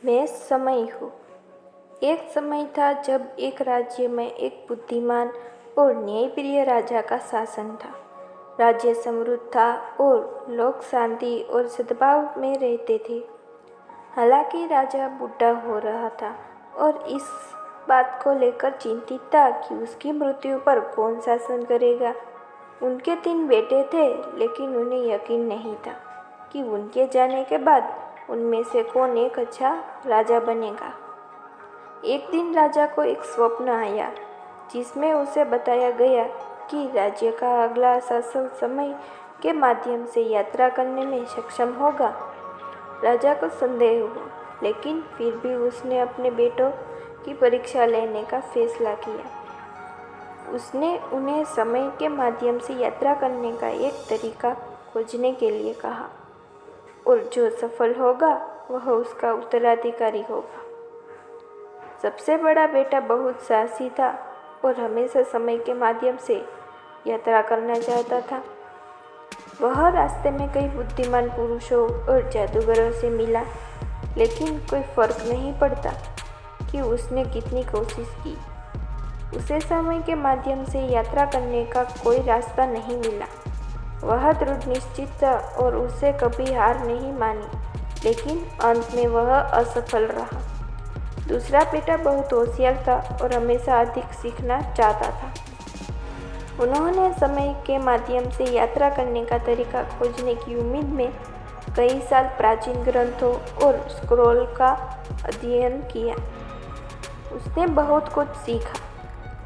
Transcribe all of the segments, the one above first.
मैं समय हूँ। एक समय था जब एक राज्य में एक बुद्धिमान और न्यायप्रिय राजा का शासन था। राज्य समृद्ध था और लोग शांति और सद्भाव में रहते थे। हालांकि राजा बूढ़ा हो रहा था और इस बात को लेकर चिंतित था कि उसकी मृत्यु पर कौन शासन करेगा। उनके 3 बेटे थे, लेकिन उन्हें यकीन नहीं था कि उनके जाने के बाद उनमें से कौन एक अच्छा राजा बनेगा। एक दिन राजा को एक स्वप्न आया जिसमें उसे बताया गया कि राज्य का अगला शासक समय के माध्यम से यात्रा करने में सक्षम होगा। राजा को संदेह हुआ, लेकिन फिर भी उसने अपने बेटों की परीक्षा लेने का फैसला किया। उसने उन्हें समय के माध्यम से यात्रा करने का एक तरीका खोजने के लिए कहा, और जो सफल होगा वह उसका उत्तराधिकारी होगा। सबसे बड़ा बेटा बहुत साहसी था और हमेशा समय के माध्यम से यात्रा करना चाहता था। वह रास्ते में कई बुद्धिमान पुरुषों और जादूगरों से मिला, लेकिन कोई फर्क नहीं पड़ता कि उसने कितनी कोशिश की। उसे समय के माध्यम से यात्रा करने का कोई रास्ता नहीं मिला। वह दृढ़ निश्चित था और उसे कभी हार नहीं मानी, लेकिन अंत में वह असफल रहा। दूसरा बेटा बहुत होशियार था और हमेशा अधिक सीखना चाहता था। उन्होंने समय के माध्यम से यात्रा करने का तरीका खोजने की उम्मीद में कई साल प्राचीन ग्रंथों और स्क्रॉल का अध्ययन किया। उसने बहुत कुछ सीखा,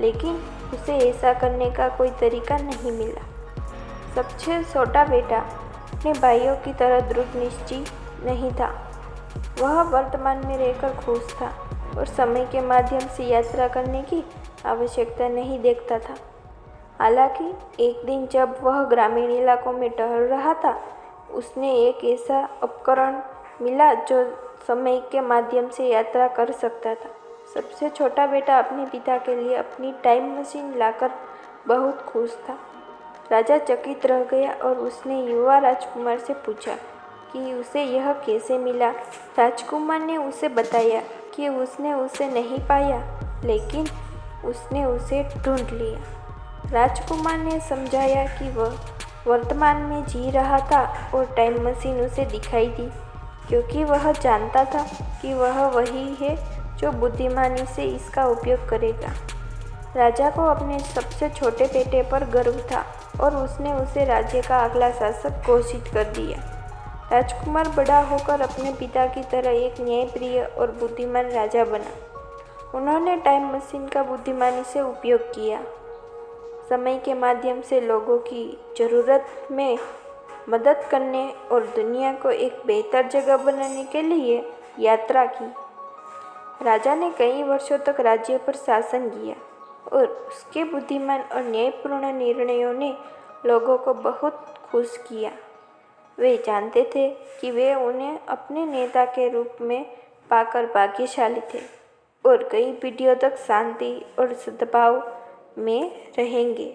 लेकिन उसे ऐसा करने का कोई तरीका नहीं मिला। सबसे छोटा बेटा अपने भाइयों की तरह दृढ़ निश्चयी नहीं था। वह वर्तमान में रहकर खुश था और समय के माध्यम से यात्रा करने की आवश्यकता नहीं देखता था। हालांकि एक दिन जब वह ग्रामीण इलाकों में टहल रहा था, उसने एक ऐसा उपकरण मिला जो समय के माध्यम से यात्रा कर सकता था। सबसे छोटा बेटा अपने पिता के लिए अपनी टाइम मशीन लाकर बहुत खुश था। राजा चकित रह गया और उसने युवा राजकुमार से पूछा कि उसे यह कैसे मिला। राजकुमार ने उसे बताया कि उसने उसे नहीं पाया, लेकिन उसने उसे ढूंढ लिया। राजकुमार ने समझाया कि वह वर्तमान में जी रहा था और टाइम मशीन उसे दिखाई दी, क्योंकि वह जानता था कि वह वही है जो बुद्धिमानी से इसका उपयोग करेगा। राजा को अपने सबसे छोटे बेटे पर गर्व था और उसने उसे राज्य का अगला शासक घोषित कर दिया। राजकुमार बड़ा होकर अपने पिता की तरह एक न्यायप्रिय और बुद्धिमान राजा बना। उन्होंने टाइम मशीन का बुद्धिमानी से उपयोग किया, समय के माध्यम से लोगों की ज़रूरत में मदद करने और दुनिया को एक बेहतर जगह बनाने के लिए यात्रा की। राजा ने कई वर्षों तक राज्य पर शासन किया और उसके बुद्धिमान और न्यायपूर्ण निर्णयों ने लोगों को बहुत खुश किया। वे जानते थे कि वे उन्हें अपने नेता के रूप में पाकर भाग्यशाली थे और कई पीढ़ियों तक शांति और सद्भाव में रहेंगे।